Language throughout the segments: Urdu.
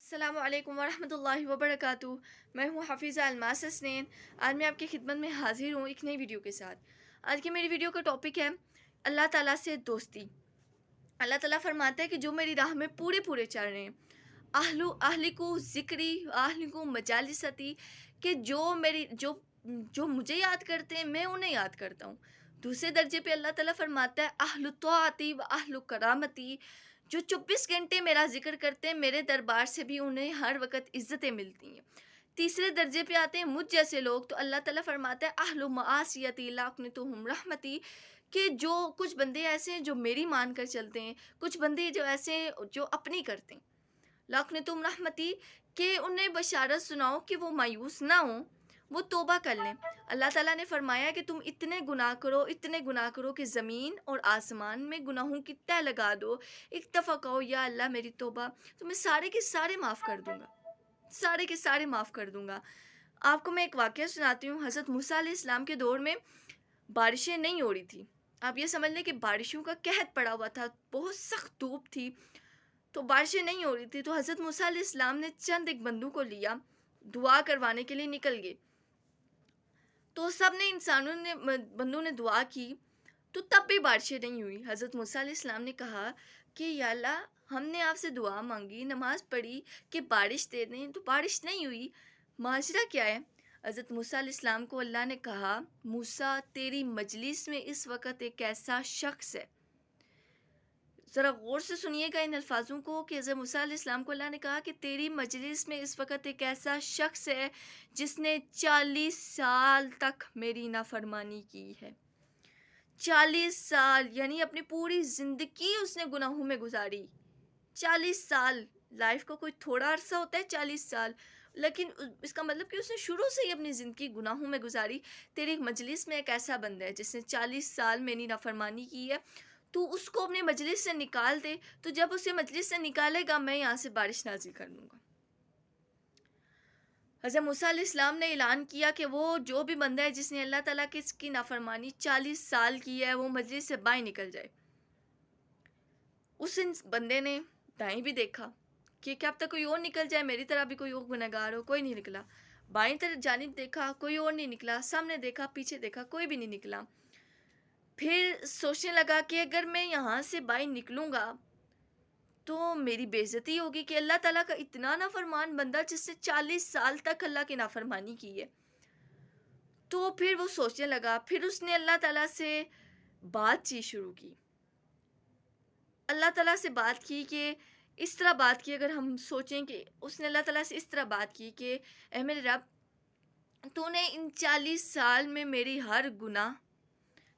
السلام علیکم ورحمۃ اللہ وبرکاتہ۔ میں ہوں حفیظہ الماس حسنین۔ آج میں آپ کی خدمت میں حاضر ہوں ایک نئی ویڈیو کے ساتھ۔ آج کی میری ویڈیو کا ٹاپک ہے اللہ تعالیٰ سے دوستی۔ اللہ تعالیٰ فرماتا ہے کہ جو میری راہ میں پورے چل رہے ہیں، اہلکو ذکری اہلکو مجالستی، کہ جو مجھے یاد کرتے ہیں میں انہیں یاد کرتا ہوں۔ دوسرے درجے پہ اللہ تعالیٰ فرماتا ہے اہل طاعتی و اہل کرامتی، جو 24 گھنٹے میرا ذکر کرتے ہیں، میرے دربار سے بھی انہیں ہر وقت عزتیں ملتی ہیں۔ تیسرے درجے پہ آتے ہیں مجھ جیسے لوگ، تو اللہ تعالیٰ فرماتا ہے اہل معاشیتی لاقنتہم رحمتی، کہ جو کچھ بندے ایسے ہیں جو میری مان کر چلتے ہیں، کچھ بندے جو ایسے ہیں جو اپنی کرتے ہیں، لاقنتہم رحمتی، کہ انہیں بشارت سناؤ کہ وہ مایوس نہ ہوں، وہ توبہ کر لیں۔ اللہ تعالیٰ نے فرمایا کہ تم اتنے گناہ کرو کہ زمین اور آسمان میں گناہوں کی تہ لگا دو، ایک دفعہ کہو یا اللہ میری توبہ، تو میں سارے کے سارے معاف کر دوں گا، سارے کے سارے معاف کر دوں گا۔ آپ کو میں ایک واقعہ سناتی ہوں۔ حضرت موسیٰ علیہ السلام کے دور میں بارشیں نہیں ہو رہی تھی۔ آپ یہ سمجھ لیں کہ بارشوں کا قحط پڑا ہوا تھا، بہت سخت دھوپ تھی، تو بارشیں نہیں ہو رہی تھی۔ تو حضرت موسیٰ علیہ السلام نے چند ایک بندوں کو لیا، دعا کروانے کے لیے نکل گئے۔ تو سب نے بندوں نے دعا کی، تو تب بھی بارشیں نہیں ہوئی۔ حضرت موسیٰ علیہ السلام نے کہا کہ یا اللہ، ہم نے آپ سے دعا مانگی، نماز پڑھی کہ بارش دے دیں، تو بارش نہیں ہوئی، ماجرا کیا ہے؟ حضرت موسیٰ علیہ السلام کو اللہ نے کہا، موسیٰ تیری مجلس میں اس وقت ایک ایسا شخص ہے۔ ذرا غور سے سنیے گا ان الفاظوں کو، کہ حضرت موسیٰ علیہ السلام کو اللہ نے کہا کہ تیری مجلس میں اس وقت ایک ایسا شخص ہے جس نے 40 سال تک میری نافرمانی کی ہے۔ 40 سال، یعنی اپنی پوری زندگی اس نے گناہوں میں گزاری۔ 40 سال، لائف کا کوئی تھوڑا عرصہ ہوتا ہے 40 سال، لیکن اس کا مطلب کہ اس نے شروع سے ہی اپنی زندگی گناہوں میں گزاری۔ تیری مجلس میں ایک ایسا بندہ ہے جس نے 40 سال میری نافرمانی کی ہے، تو اس کو اپنے مجلس سے نکال دے، تو جب اسے مجلس سے نکالے گا میں یہاں سے بارش نازل کر دوں گا۔ حضرت موسیٰ علیہ السلام نے اعلان کیا کہ وہ جو بھی بندہ ہے جس نے اللہ تعالیٰ کی اس کی نافرمانی 40 سال کی ہے، وہ مجلس سے باہر نکل جائے۔ اس بندے نے دائیں بھی دیکھا کہ کیا اب تک کوئی اور نکل جائے، میری طرح بھی کوئی اور گنہگار ہو، کوئی نہیں نکلا۔ بائیں طرف جانب دیکھا، کوئی اور نہیں نکلا، سامنے دیکھا، پیچھے دیکھا، کوئی بھی نہیں نکلا۔ پھر سوچنے لگا کہ اگر میں یہاں سے باہر نکلوں گا تو میری بے عزتی ہوگی، کہ اللہ تعالیٰ کا اتنا نافرمان بندہ جس نے 40 سال تک اللہ کی نافرمانی کی ہے۔ تو پھر وہ سوچنے لگا، پھر اس نے اللہ تعالیٰ سے بات چیت شروع کی۔ اللہ تعالیٰ سے بات کی کہ اس طرح بات کی، اگر ہم سوچیں کہ اس نے اللہ تعالیٰ سے اس طرح بات کی کہ اے میرے رب، تو نے ان 40 سال میں میری ہر گناہ،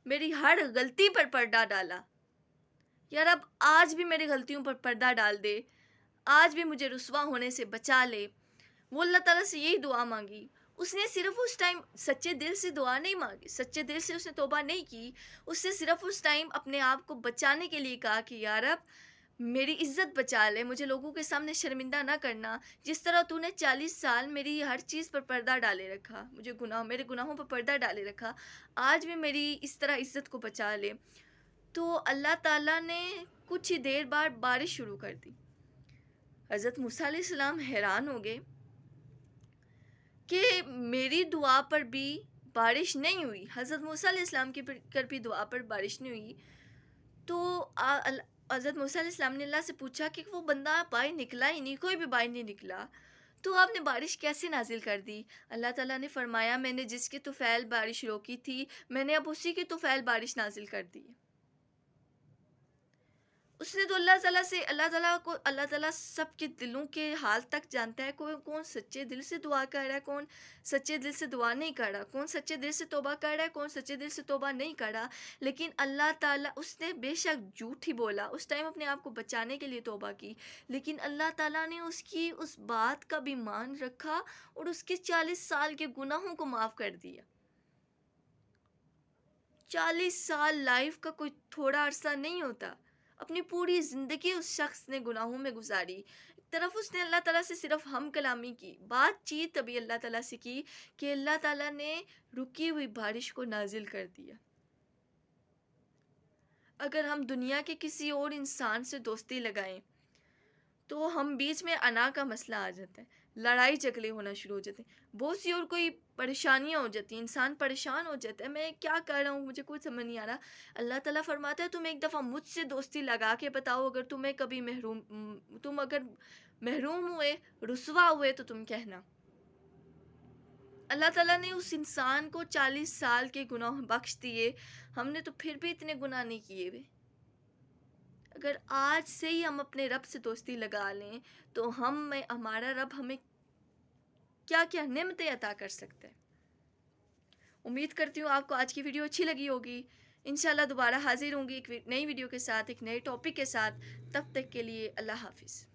میری ہر غلطی پر پردہ ڈالا، یا رب آج بھی میری غلطیوں پر پردہ ڈال دے، آج بھی مجھے رسوا ہونے سے بچا لے۔ وہ اللہ تعالیٰ سے یہی دعا مانگی۔ اس نے صرف اس ٹائم سچے دل سے دعا نہیں مانگی، سچے دل سے اس نے توبہ نہیں کی، اس نے صرف اس ٹائم اپنے آپ کو بچانے کے لیے کہا کہ یا رب میری عزت بچا لے، مجھے لوگوں کے سامنے شرمندہ نہ کرنا، جس طرح تو نے 40 سال میری ہر چیز پر پردہ ڈالے رکھا، میرے گناہوں پر پردہ ڈالے رکھا، آج بھی میری اس طرح عزت کو بچا لے۔ تو اللہ تعالیٰ نے کچھ ہی دیر بعد بارش شروع کر دی۔ حضرت موسیٰ علیہ السلام حیران ہو گئے کہ میری دعا پر بھی بارش نہیں ہوئی، حضرت موسیٰ علیہ السلام کی بھی دعا پر بارش نہیں ہوئی۔ تو حضرت موسیٰ علیہ السلام نے اللہ سے پوچھا کہ وہ بندہ باہر نکلا ہی نہیں، کوئی بھی باہر نہیں نکلا، تو آپ نے بارش کیسے نازل کر دی؟ اللہ تعالیٰ نے فرمایا، میں نے جس کے طفیل بارش روکی تھی، میں نے اب اسی کے طفیل بارش نازل کر دی۔ اس نے تو اللہ تعالیٰ سب کے دلوں کے حال تک جانتا ہے، کون سچے دل سے دعا کر رہا ہے، کون سچے دل سے دعا نہیں کر رہا، کون سچے دل سے توبہ کر رہا ہے، کون سچے دل سے توبہ نہیں کر رہا۔ لیکن اللہ تعالیٰ، اس نے بے شک جھوٹ ہی بولا، اس ٹائم اپنے آپ کو بچانے کے لیے توبہ کی، لیکن اللہ تعالیٰ نے اس بات کا بھی مان رکھا اور اس کے 40 سال کے گناہوں کو معاف کر دیا۔ 40 سال لائف کا کوئی تھوڑا عرصہ نہیں ہوتا۔ اپنی پوری زندگی اس شخص نے گناہوں میں گزاری۔ ایک طرف اس نے اللہ تعالیٰ سے صرف ہم کلامی کی، بات چیت ابھی اللہ تعالیٰ سے کی، کہ اللہ تعالیٰ نے رکی ہوئی بارش کو نازل کر دیا۔ اگر ہم دنیا کے کسی اور انسان سے دوستی لگائیں تو ہم بیچ میں انا کا مسئلہ آ جاتا ہے، لڑائی جھگڑے ہونا شروع ہو جاتے ہیں، بہت سی اور کوئی پریشانیاں ہو جاتی ہیں، انسان پریشان ہو جاتا ہے، میں کیا کر رہا ہوں مجھے کچھ سمجھ نہیں آ رہا۔ اللہ تعالیٰ فرماتا ہے تم ایک دفعہ مجھ سے دوستی لگا کے بتاؤ، اگر تمہیں کبھی تم اگر محروم ہوئے، رسوا ہوئے تو تم کہنا۔ اللہ تعالیٰ نے اس انسان کو 40 سال کے گناہ بخش دیے، ہم نے تو پھر بھی اتنے گناہ نہیں کیے ہوئے۔ اگر آج سے ہی ہم اپنے رب سے دوستی لگا لیں تو ہمارا رب ہمیں کیا کیا نعمتیں عطا کر سکتا ہے۔ امید کرتی ہوں آپ کو آج کی ویڈیو اچھی لگی ہوگی۔ انشاءاللہ دوبارہ حاضر ہوں گی ایک نئی ویڈیو کے ساتھ، ایک نئے ٹاپک کے ساتھ۔ تب تک کے لیے اللہ حافظ۔